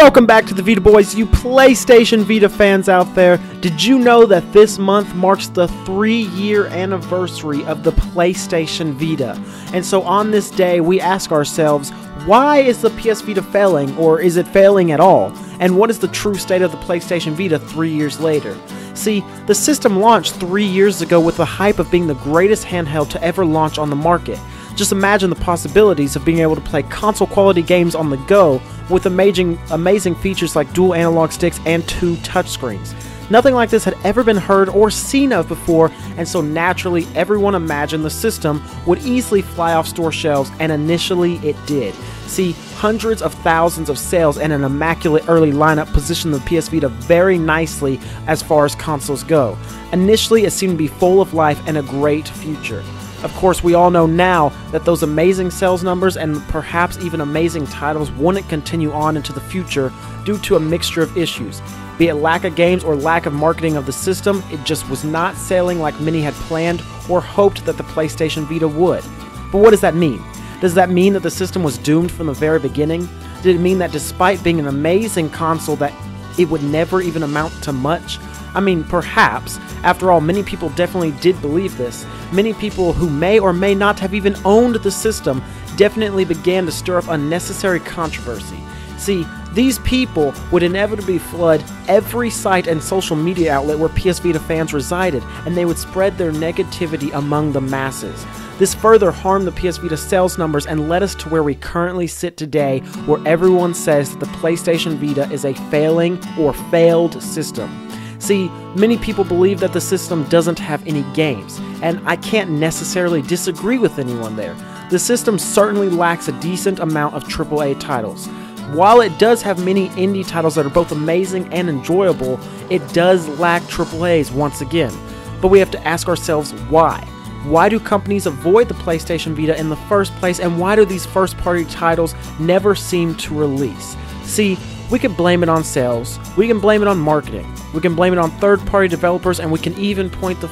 Welcome back to the VitaBoys, you PlayStation Vita fans out there. Did you know that this month marks the 3-year anniversary of the PlayStation Vita? And so on this day, we ask ourselves, why is the PS Vita failing, or is it failing at all? And what is the true state of the PlayStation Vita 3 years later? See, the system launched 3 years ago with the hype of being the greatest handheld to ever launch on the market. Just imagine the possibilities of being able to play console-quality games on the go with amazing features like dual analog sticks and 2 touchscreens. Nothing like this had ever been heard or seen of before, and so naturally everyone imagined the system would easily fly off store shelves, and initially it did. See, hundreds of thousands of sales and an immaculate early lineup positioned the PS Vita very nicely as far as consoles go. Initially it seemed to be full of life and a great future. Of course, we all know now that those amazing sales numbers and perhaps even amazing titles wouldn't continue on into the future due to a mixture of issues. Be it lack of games or lack of marketing of the system, it just was not selling like many had planned or hoped that the PlayStation Vita would. But what does that mean? Does that mean that the system was doomed from the very beginning? Did it mean that despite being an amazing console that it would never even amount to much? I mean, perhaps. After all, many people definitely did believe this. Many people who may or may not have even owned the system definitely began to stir up unnecessary controversy. See, these people would inevitably flood every site and social media outlet where PS Vita fans resided, and they would spread their negativity among the masses. This further harmed the PS Vita sales numbers and led us to where we currently sit today, where everyone says that the PlayStation Vita is a failing or failed system. See, many people believe that the system doesn't have any games, and I can't necessarily disagree with anyone there. The system certainly lacks a decent amount of AAA titles. While it does have many indie titles that are both amazing and enjoyable, it does lack AAAs once again. But we have to ask ourselves why. Why do companies avoid the PlayStation Vita in the first place, and why do these first-party titles never seem to release? See, we can blame it on sales, we can blame it on marketing, we can blame it on third-party developers, and we can even point the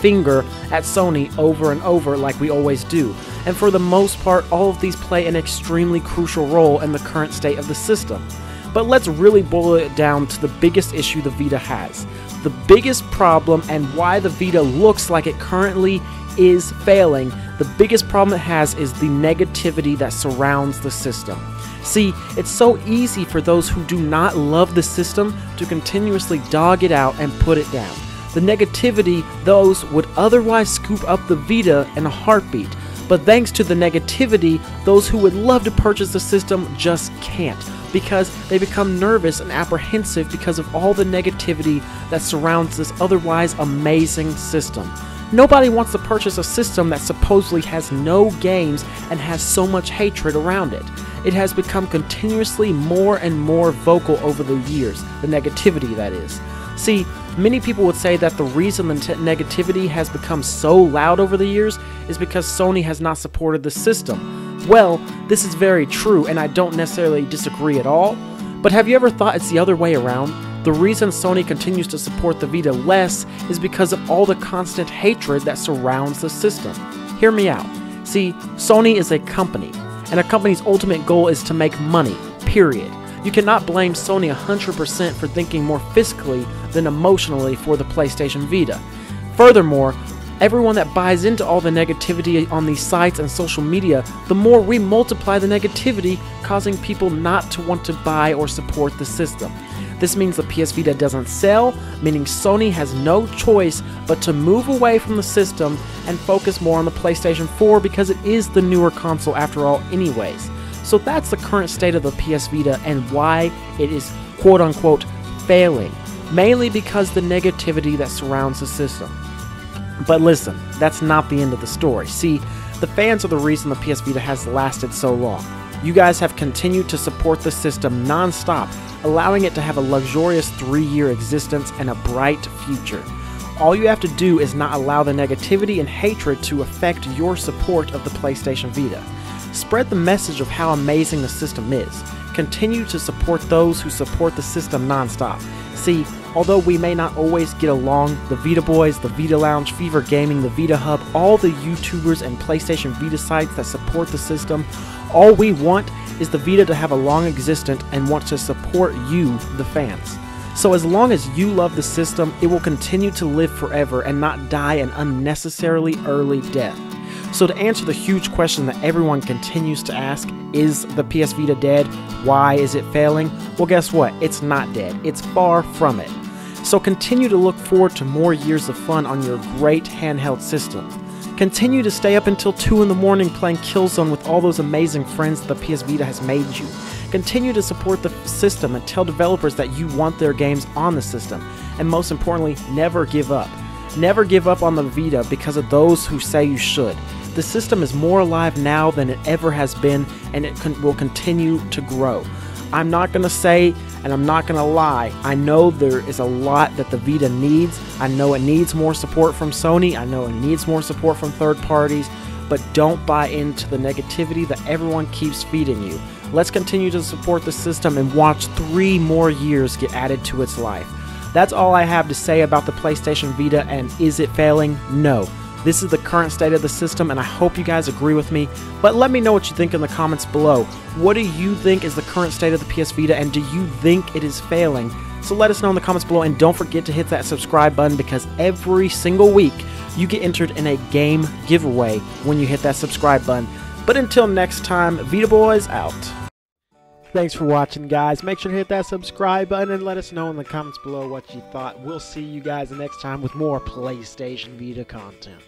finger at Sony over and over like we always do. And for the most part, all of these play an extremely crucial role in the current state of the system. But let's really boil it down to the biggest issue the Vita has. The biggest problem and why the Vita looks like it currently is failing, the biggest problem it has is the negativity that surrounds the system. See, it's so easy for those who do not love the system to continuously dog it out and put it down. The negativity, those would otherwise scoop up the Vita in a heartbeat, but thanks to the negativity, those who would love to purchase the system just can't, because they become nervous and apprehensive because of all the negativity that surrounds this otherwise amazing system. Nobody wants to purchase a system that supposedly has no games and has so much hatred around it. It has become continuously more and more vocal over the years, the negativity that is. See, many people would say that the reason the negativity has become so loud over the years is because Sony has not supported the system. Well, this is very true, and I don't necessarily disagree at all, but have you ever thought it's the other way around? The reason Sony continues to support the Vita less is because of all the constant hatred that surrounds the system. Hear me out. See, Sony is a company, and a company's ultimate goal is to make money, period. You cannot blame Sony 100% for thinking more fiscally than emotionally for the PlayStation Vita. Furthermore, everyone that buys into all the negativity on these sites and social media, the more we multiply the negativity, causing people not to want to buy or support the system. This means the PS Vita doesn't sell, meaning Sony has no choice but to move away from the system and focus more on the PlayStation 4 because it is the newer console after all anyways. So that's the current state of the PS Vita and why it is quote-unquote failing, mainly because the negativity that surrounds the system. But listen, that's not the end of the story. See, the fans are the reason the PS Vita has lasted so long. You guys have continued to support the system non-stop, allowing it to have a luxurious 3-year existence and a bright future. All you have to do is not allow the negativity and hatred to affect your support of the PlayStation Vita. Spread the message of how amazing the system is. Continue to support those who support the system non-stop. See, although we may not always get along, the VitaBoys, the Vita Lounge, Fever Gaming, the Vita Hub, all the YouTubers and PlayStation Vita sites that support the system All we want is the Vita to have a long existence and want to support you, the fans. So as long as you love the system, it will continue to live forever and not die an unnecessarily early death. So to answer the huge question that everyone continues to ask, is the PS Vita dead? Why is it failing? Well, guess what? It's not dead. It's far from it. So continue to look forward to more years of fun on your great handheld system. Continue to stay up until 2 in the morning playing Killzone with all those amazing friends that the PS Vita has made you. Continue to support the system and tell developers that you want their games on the system. And most importantly, never give up. Never give up on the Vita because of those who say you should. The system is more alive now than it ever has been, and it will continue to grow. I'm not going to say, and I'm not going to lie, I know there is a lot that the Vita needs. I know it needs more support from Sony. I know it needs more support from third parties, but don't buy into the negativity that everyone keeps feeding you. Let's continue to support the system and watch 3 more years get added to its life. That's all I have to say about the PlayStation Vita, and is it failing? No. This is the current state of the system, and I hope you guys agree with me, but let me know what you think in the comments below. What do you think is the current state of the PS Vita, and do you think it is failing? So let us know in the comments below, and don't forget to hit that subscribe button, because every single week you get entered in a game giveaway when you hit that subscribe button. But until next time, VitaBoys out. Thanks for watching, guys. Make sure to hit that subscribe button and let us know in the comments below what you thought. We'll see you guys next time with more PlayStation Vita content.